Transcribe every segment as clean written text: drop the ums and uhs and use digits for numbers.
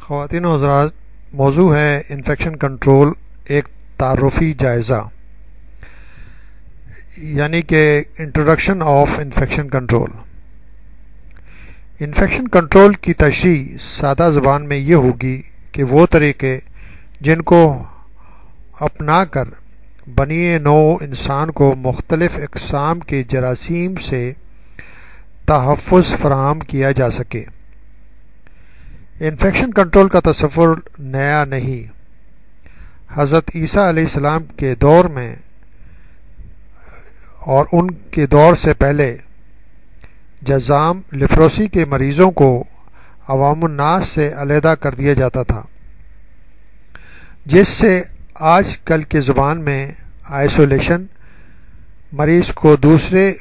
خواتین و حضرات، موضوع ہے انفیکشن کنٹرول ایک تعارفی جائزہ، یعنی کہ introduction of infection control. Infection control کی تشریح سادہ زبان میں یہ ہوگی کہ وہ طریقے جن کو اپنا کر بنی نوع انسان کو مختلف اقسام کے جراثیم سے تحفظ فراہم کیا جا سکے۔ انفیکشن کنٹرول کا تصور نیا نہیں۔ حضرت عیسیٰ علیہ السلام کے دور میں اور ان کے دور سے پہلے جذام لیپروسی کے مریضوں کو عوام الناس سے علیحدہ کر دیا جاتا تھا، جس سے آج کل کے زبان میں آئسولیشن، مریض کو دوسرے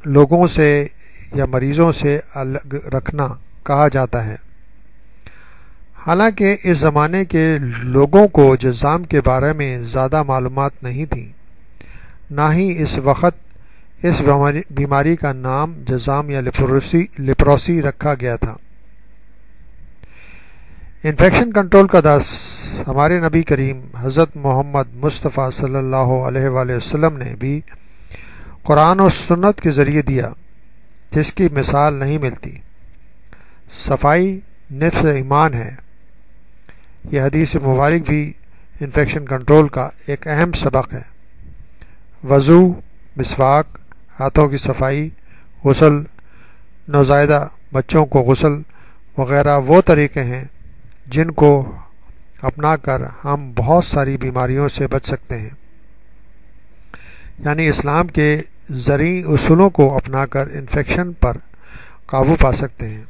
لوگوں سے یا مریضوں سے الگ رکھنا کہا جاتا ہے۔ حالانکہ اس زمانے کے لوگوں کو جذام کے بارے میں زیادہ معلومات نہیں تھیں، نہ ہی اس وقت اس بیماری کا نام جذام یا لیپروسی رکھا گیا تھا۔ انفیکشن کنٹرول کا درس ہمارے نبی کریم حضرت محمد مصطفیٰ صلی اللہ علیہ وآلہ وسلم نے بھی قرآن و سنت کے ذریعے دیا، جس کی مثال نہیں ملتی۔ صفائی نفس ایمان ہے۔ یہ حدیث مبارک بھی انفیکشن کنٹرول کا ایک اہم سبق ہے۔ وضو، مسواک، ہاتھوں کی صفائی، غسل، نوزائیدہ بچوں کو غسل وغیرہ وہ طریقے ہیں جن کو اپنا کر ہم بہت ساری بیماریوں سے بچ سکتے ہیں، یعنی اسلام کے زرعی اصولوں کو اپنا کر انفیکشن پر قابو پا سکتے ہیں۔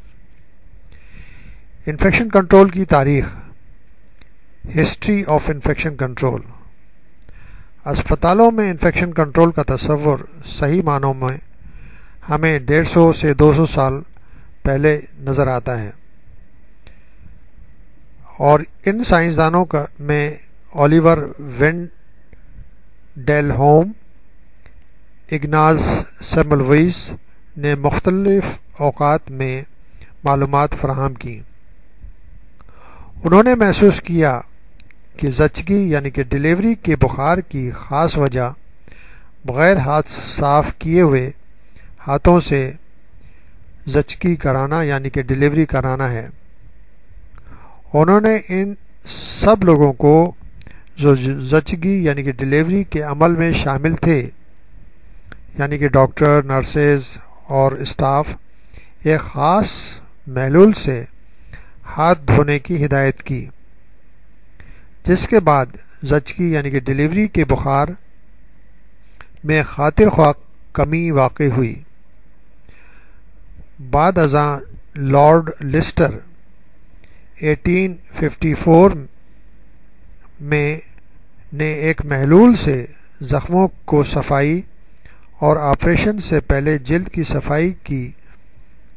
انفیکشن کنٹرول کی تاریخ۔ History of infection control. اسپتالوں میں انفیکشن کنٹرول کا تصور صحیح معنوں میں ہمیں 150 سے 200 سال پہلے نظر آتا ہے، اور ان سائنسدانوں میں اولیور وینڈیل ہوم، اگناز سیملویز نے مختلف اوقات میں معلومات فراہم کی۔ انہوں نے محسوس کیا کہ زچگی یعنی کہ ڈیلیوری کے بخار کی خاص وجہ بغیر ہاتھ صاف کیے ہوئے ہاتھوں سے زچگی کرانا یعنی کہ ڈیلیوری کرانا ہے۔ انہوں نے ان سب لوگوں کو جو زچگی یعنی کہ ڈیلیوری کے عمل میں شامل تھے، یعنی کہ ڈاکٹر، نرسز اور اسٹاف، ایک خاص محلول سے ہاتھ دھونے کی ہدایت کی، جس کے بعد زچگی یعنی کہ ڈیلیوری کے بخار میں خاطر خواہ کمی واقع ہوئی۔ بعد ازاں لارڈ لسٹر 1854 میں نے ایک محلول سے زخموں کو صفائی اور آپریشن سے پہلے جلد کی صفائی کی،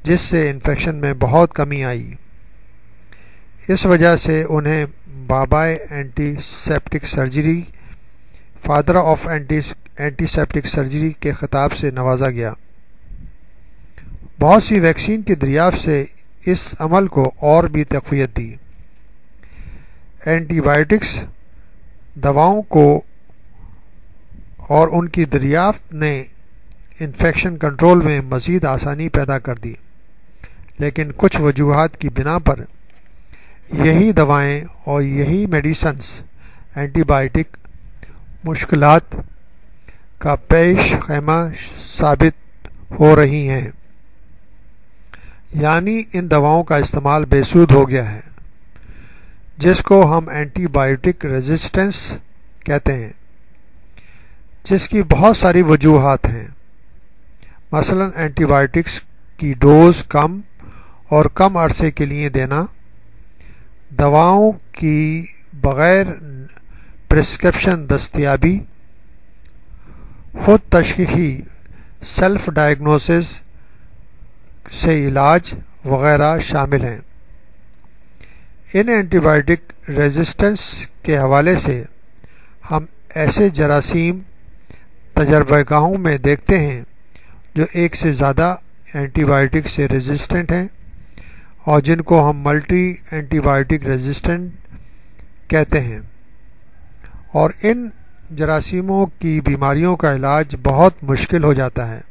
جس سے انفیکشن میں بہت کمی آئی۔ اس وجہ سے انہیں بابائے antiseptic surgery, father of antiseptic surgery کے خطاب سے نوازا گیا۔ بہت سی ویکسین کی دریافت سے اس عمل کو اور بھی تقویت دی۔ اینٹی بائیوٹکس دواؤں کو اور ان کی دریافت نے انفیکشن کنٹرول میں مزید آسانی پیدا کر دی، لیکن کچھ وجوہات کی بنا پر یہی دوائیں اور یہی میڈیسنز اینٹی بائیوٹک مشکلات کا پیش خیمہ ثابت ہو رہی ہیں، یعنی ان دواؤں کا استعمال بے سود ہو گیا ہے، جس کو ہم اینٹی بائیوٹک ریزسٹنس کہتے ہیں، جس کی بہت ساری وجوہات ہیں۔ مثلا اینٹی بائیوٹکس کی ڈوز کم اور کم عرصے کے لیے دینا، دواؤں کی بغیر پرسکرپشن دستیابی، خود تشخیصی سیلف ڈائگنوسس سے علاج وغیرہ شامل ہیں۔ ان اینٹی بائیوٹک ریزسٹنس کے حوالے سے ہم ایسے جراثیم تجربہ گاہوں میں دیکھتے ہیں جو ایک سے زیادہ اینٹی بائیوٹک سے ریزسٹنٹ ہیں، اور جن کو ہم ملٹی اینٹی بائیوٹک ریزسٹنٹ کہتے ہیں، اور ان جراثیموں کی بیماریوں کا علاج بہت مشکل ہو جاتا ہے،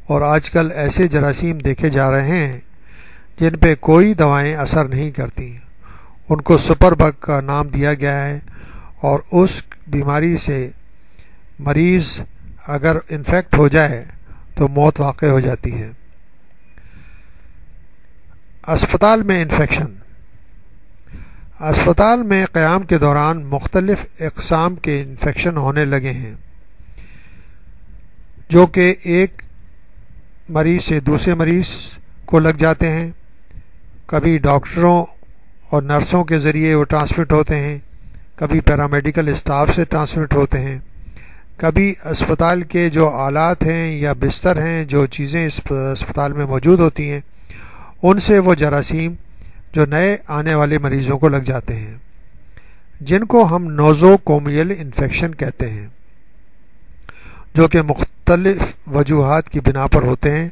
اور آج کل ایسے جراثیم دیکھے جا رہے ہیں جن پہ کوئی دوائیں اثر نہیں کرتی، ان کو سپر بگ کا نام دیا گیا ہے، اور اس بیماری سے مریض اگر انفیکٹ ہو جائے تو موت واقع ہو جاتی ہے۔ اسپتال میں انفیکشن۔ اسپتال میں قیام کے دوران مختلف اقسام کے انفیکشن ہونے لگے ہیں جو کہ ایک مریض سے دوسرے مریض کو لگ جاتے ہیں۔ کبھی ڈاکٹروں اور نرسوں کے ذریعے وہ ٹرانسمٹ ہوتے ہیں، کبھی پیرامیڈیکل اسٹاف سے ٹرانسمٹ ہوتے ہیں، کبھی اسپتال کے جو آلات ہیں یا بستر ہیں، جو چیزیں اس اسپتال میں موجود ہوتی ہیں، ان سے وہ جراثیم جو نئے آنے والے مریضوں کو لگ جاتے ہیں، جن کو ہم نوزوکومیل انفیکشن کہتے ہیں، جو کہ مختلف وجوہات کی بنا پر ہوتے ہیں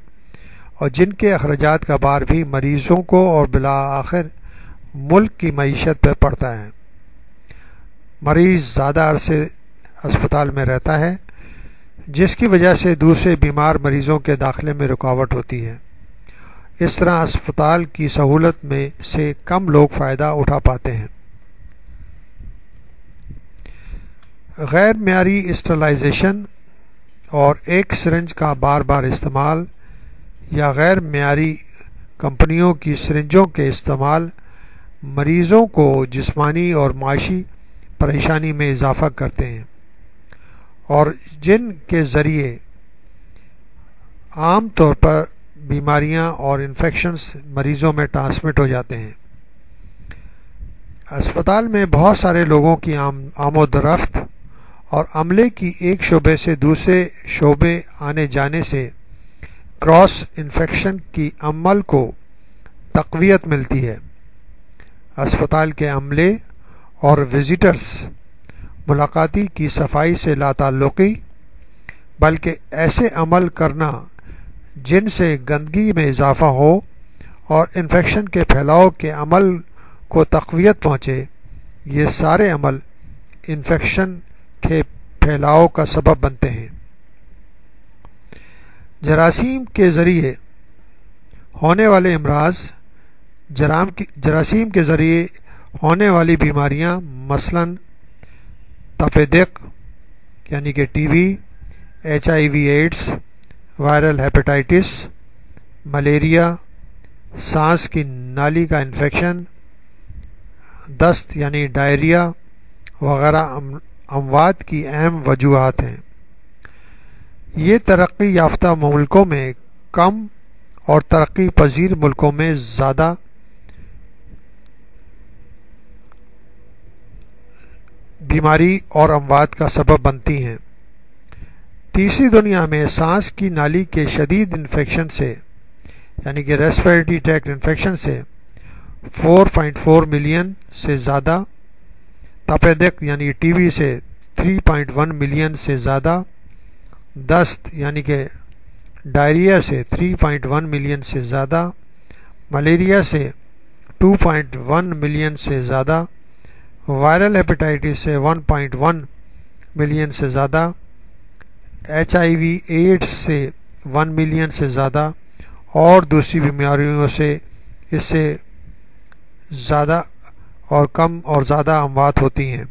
اور جن کے اخراجات کا بار بھی مریضوں کو اور بالآخر ملک کی معیشت پہ پڑتا ہے۔ مریض زیادہ عرصے اسپتال میں رہتا ہے، جس کی وجہ سے دوسرے بیمار مریضوں کے داخلے میں رکاوٹ ہوتی ہے۔ اس طرح اسپتال کی سہولت میں سے کم لوگ فائدہ اٹھا پاتے ہیں۔ غیر معیاری اسٹرلائزیشن اور ایک سرنج کا بار بار استعمال یا غیر معیاری کمپنیوں کی سرنجوں کے استعمال مریضوں کو جسمانی اور معاشی پریشانی میں اضافہ کرتے ہیں، اور جن کے ذریعے عام طور پر بیماریاں اور انفیکشنز مریضوں میں ٹرانسمٹ ہو جاتے ہیں۔ اسپتال میں بہت سارے لوگوں کی آمد و رفت اور عملے کی ایک شعبے سے دوسرے شعبے آنے جانے سے کراس انفیکشن کی عمل کو تقویت ملتی ہے۔ اسپتال کے عملے اور وزٹرز ملاقاتی کی صفائی سے لا تعلقی، بلکہ ایسے عمل کرنا جن سے گندگی میں اضافہ ہو اور انفیکشن کے پھیلاؤ کے عمل کو تقویت پہنچے، یہ سارے عمل انفیکشن کے پھیلاؤ کا سبب بنتے ہیں۔ جراثیم کے ذریعے ہونے والے امراض، جراثیم کے ذریعے ہونے والی بیماریاں مثلاً تپ دق یعنی کہ T B, HIV AIDS, viral hepatitis, malaria, سانس کی نالی کا انفیکشن، دست یعنی ڈائریا وغیرہ اموات کی اہم وجوہات ہیں۔ یہ ترقی یافتہ ملکوں میں کم اور ترقی پذیر ملکوں میں زیادہ بیماری اور اموات کا سبب بنتی ہیں۔ تیسری دنیا میں سانس کی نالی کے شدید انفیکشن سے یعنی کہ ریسپیریٹری ٹریکٹ انفیکشن سے 4.4 ملین سے زیادہ، تپ دق یعنی ٹی بی سے 3.1 ملین سے زیادہ، دست یعنی کہ ڈائریا سے 3.1 ملین سے زیادہ، ملیریا سے 2.1 ملین سے زیادہ، وائرل ہیپاٹائٹس سے 1.1 ملین سے زیادہ، HIV ایڈز سے 1 ملین سے زیادہ، اور دوسری بیماریوں سے اس سے زیادہ اور کم اور زیادہ اموات ہوتی ہیں۔